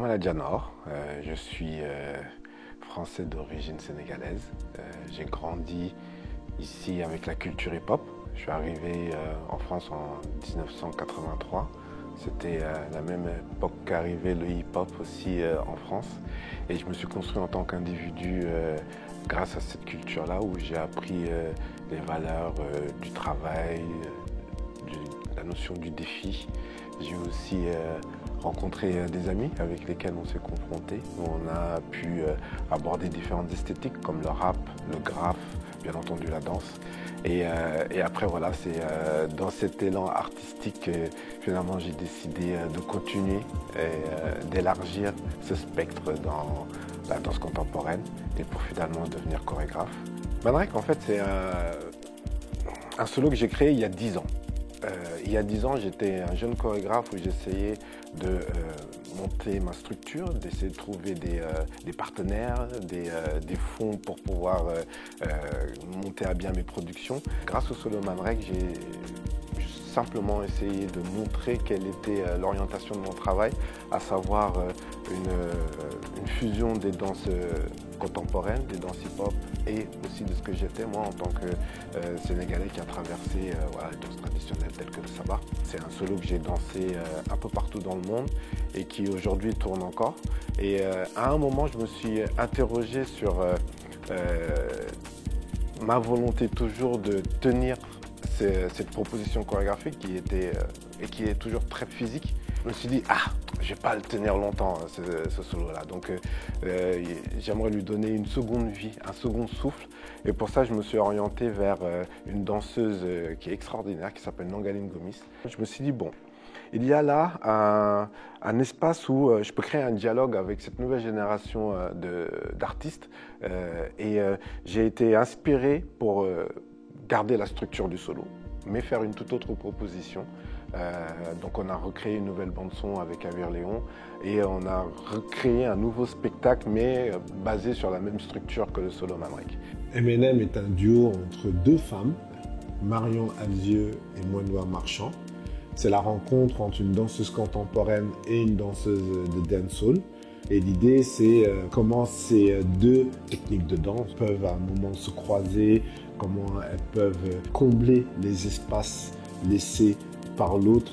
Kamala Janor, je suis français d'origine sénégalaise. J'ai grandi ici avec la culture hip-hop. Je suis arrivé en France en 1983. C'était la même époque qu'arrivait le hip-hop aussi en France. Et je me suis construit en tant qu'individu grâce à cette culture-là où j'ai appris les valeurs du travail, la notion du défi. J'ai aussi rencontré des amis avec lesquels on s'est confrontés. On a pu aborder différentes esthétiques comme le rap, le graphe, bien entendu la danse. Et après voilà, c'est dans cet élan artistique que finalement j'ai décidé de continuer et d'élargir ce spectre dans la danse contemporaine et pour finalement devenir chorégraphe. Manrek en fait c'est un solo que j'ai créé il y a 10 ans. Il y a 10 ans, j'étais un jeune chorégraphe où j'essayais de monter ma structure, d'essayer de trouver des partenaires, des fonds pour pouvoir monter à bien mes productions. Grâce au solo Manrek, j'ai simplement essayé de montrer quelle était l'orientation de mon travail, à savoir une fusion des danses contemporaines, des danses hip-hop et aussi de ce que j'étais moi en tant que Sénégalais qui a traversé voilà, les danses traditionnelles telles que le sabbat. C'est un solo que j'ai dansé un peu partout dans le monde et qui aujourd'hui tourne encore. Et à un moment, je me suis interrogé sur ma volonté toujours de tenir cette proposition chorégraphique qui était et qui est toujours très physique. Je me suis dit, je vais pas le tenir longtemps, ce solo-là. Donc, j'aimerais lui donner une seconde vie, un second souffle. Et pour ça, je me suis orienté vers une danseuse qui est extraordinaire, qui s'appelle Nangaline Gomis. Je me suis dit, bon, il y a là un espace où je peux créer un dialogue avec cette nouvelle génération d'artistes. Et j'ai été inspiré pour garder la structure du solo, mais faire une toute autre proposition. Donc on a recréé une nouvelle bande-son avec Avir Léon et on a recréé un nouveau spectacle, mais basé sur la même structure que le solo Manrek. M&M est un duo entre deux femmes, Marion Alzieux et Moinois Marchand. C'est la rencontre entre une danseuse contemporaine et une danseuse de dancehall. Et l'idée, c'est comment ces deux techniques de danse peuvent à un moment se croiser, comment elles peuvent combler les espaces laissés par l'autre.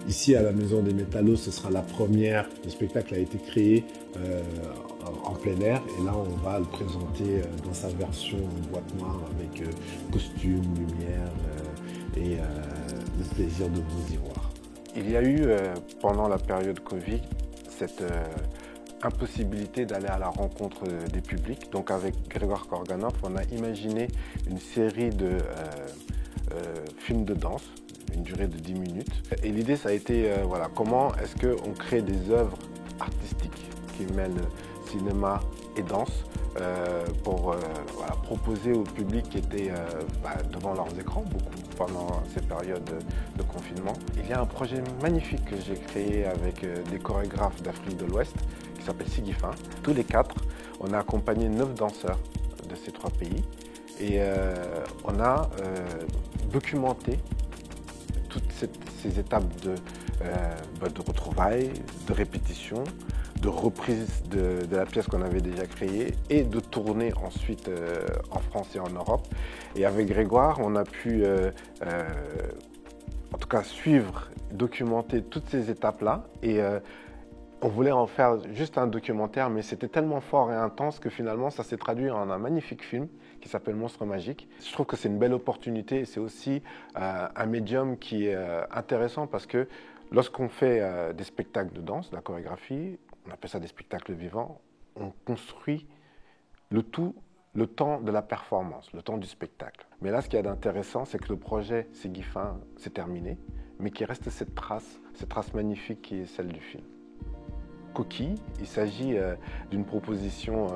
Ici, à la Maison des Métallos, ce sera la première. Le spectacle a été créé en plein air et là, on va le présenter dans sa version en boîte noire avec costume, lumière et le plaisir de vous y voir. Il y a eu, pendant la période Covid, cette impossibilité d'aller à la rencontre des publics. Donc avec Grégoire Korganov, on a imaginé une série de films de danse, une durée de 10 minutes. Et l'idée, ça a été, voilà, comment est-ce qu'on crée des œuvres artistiques qui mêlent cinéma et danse pour voilà, proposer au public qui était devant leurs écrans, beaucoup pendant ces périodes de confinement. Il y a un projet magnifique que j'ai créé avec des chorégraphes d'Afrique de l'Ouest qui s'appelle Sigifin. Tous les 4, on a accompagné 9 danseurs de ces 3 pays et on a documenté toutes ces étapes de retrouvailles, de répétition, de reprise de la pièce qu'on avait déjà créée et de tournée ensuite en France et en Europe. Et avec Grégoire, on a pu en tout cas suivre, documenter toutes ces étapes-là et on voulait en faire juste un documentaire, mais c'était tellement fort et intense que finalement ça s'est traduit en un magnifique film qui s'appelle Monstre Magique. Je trouve que c'est une belle opportunité et c'est aussi un médium qui est intéressant parce que lorsqu'on fait des spectacles de danse, de la chorégraphie, on appelle ça des spectacles vivants, on construit le temps de la performance, le temps du spectacle. Mais là, ce qu'il y a d'intéressant, c'est que le projet Sigifin, c'est terminé, mais qu'il reste cette trace magnifique qui est celle du film. Coquille, il s'agit d'une proposition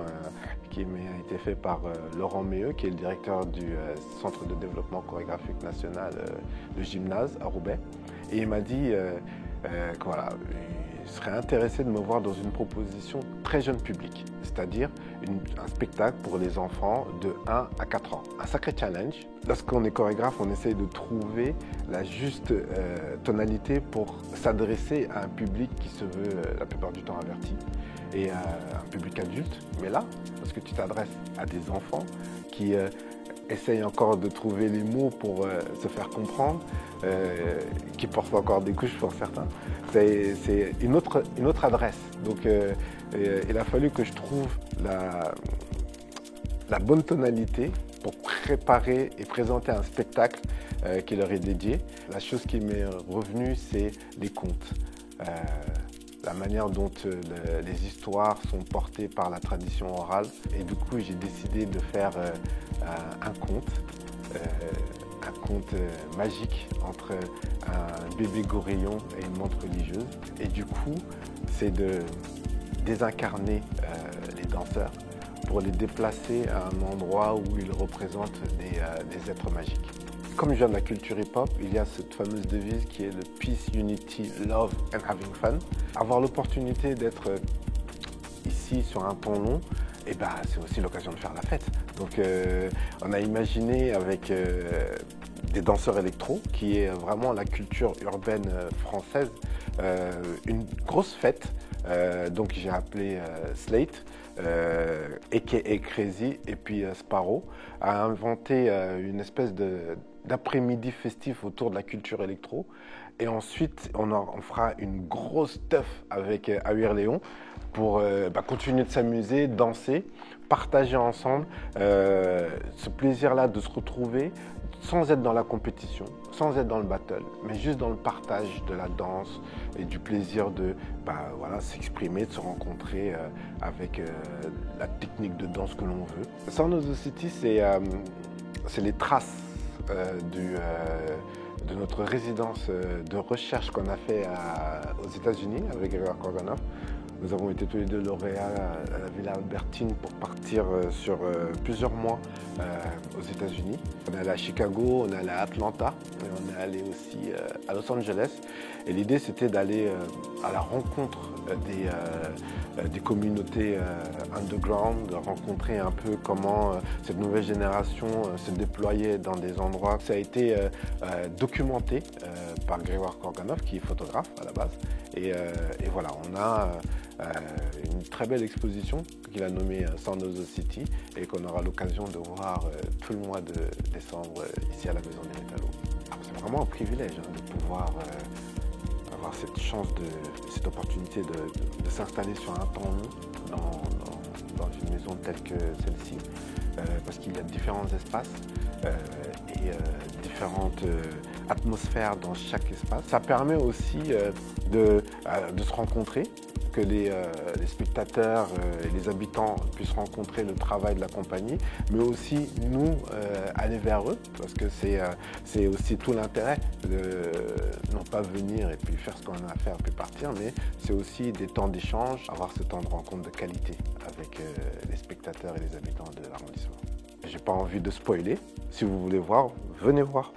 qui a été faite par Laurent Méheux, qui est le directeur du Centre de développement chorégraphique national de gymnase à Roubaix. Et il m'a dit que voilà, seraient intéressés de me voir dans une proposition très jeune public, c'est-à-dire un spectacle pour les enfants de 1 à 4 ans. Un sacré challenge. Lorsqu'on est chorégraphe, on essaye de trouver la juste tonalité pour s'adresser à un public qui se veut la plupart du temps averti et à un public adulte. Mais là, parce que tu t'adresses à des enfants qui essayent encore de trouver les mots pour se faire comprendre, qui portent encore des couches pour certains. C'est une autre adresse. Donc il a fallu que je trouve la bonne tonalité pour préparer et présenter un spectacle qui leur est dédié. La chose qui m'est revenue, c'est les contes. La manière dont les histoires sont portées par la tradition orale. Et du coup, j'ai décidé de faire un conte magique entre un bébé gorillon et une montre religieuse. Et du coup, c'est de désincarner les danseurs pour les déplacer à un endroit où ils représentent des êtres magiques. Comme je viens de la culture hip-hop, il y a cette fameuse devise qui est le Peace, Unity, Love and Having Fun. Avoir l'opportunité d'être ici sur un temps long, et c'est aussi l'occasion de faire la fête. Donc on a imaginé avec des danseurs électro, qui est vraiment la culture urbaine française, une grosse fête. Donc j'ai appelé Slate, a.k.a. Crazy, et puis Sparrow, a inventé une espèce d'après-midi festif autour de la culture électro. Et ensuite, on fera une grosse teuf avec Ahuir Léon pour continuer de s'amuser, danser, partager ensemble ce plaisir-là de se retrouver sans être dans la compétition, sans être dans le battle, mais juste dans le partage de la danse et du plaisir de s'exprimer, de se rencontrer avec la technique de danse que l'on veut. Sound of the City, c'est les traces de notre résidence de recherche qu'on a fait aux États-Unis avec Grégoire Korganov. Nous avons été tous les deux lauréats à la Villa Albertine pour partir sur plusieurs mois aux États-Unis. On est allé à Chicago, on est allé à Atlanta et on est allé aussi à Los Angeles. Et l'idée, c'était d'aller à la rencontre des communautés underground, de rencontrer un peu comment cette nouvelle génération se déployait dans des endroits. Ça a été documenté par Grégoire Korganov, qui est photographe à la base. Et voilà, on a une très belle exposition qu'il a nommée Sound of the City et qu'on aura l'occasion de voir tout le mois de décembre ici à la Maison des Métallos. C'est vraiment un privilège de pouvoir avoir cette chance, cette opportunité de s'installer sur un temps long dans une maison telle que celle-ci, parce qu'il y a différents espaces et différentes atmosphères dans chaque espace. Ça permet aussi de se rencontrer, que les spectateurs et les habitants puissent rencontrer le travail de la compagnie, mais aussi nous aller vers eux, parce que c'est aussi tout l'intérêt de non pas venir et puis faire ce qu'on a à faire puis partir, mais c'est aussi des temps d'échange, avoir ce temps de rencontre de qualité avec les spectateurs et les habitants de l'arrondissement. J'ai pas envie de spoiler. Si vous voulez voir, venez voir.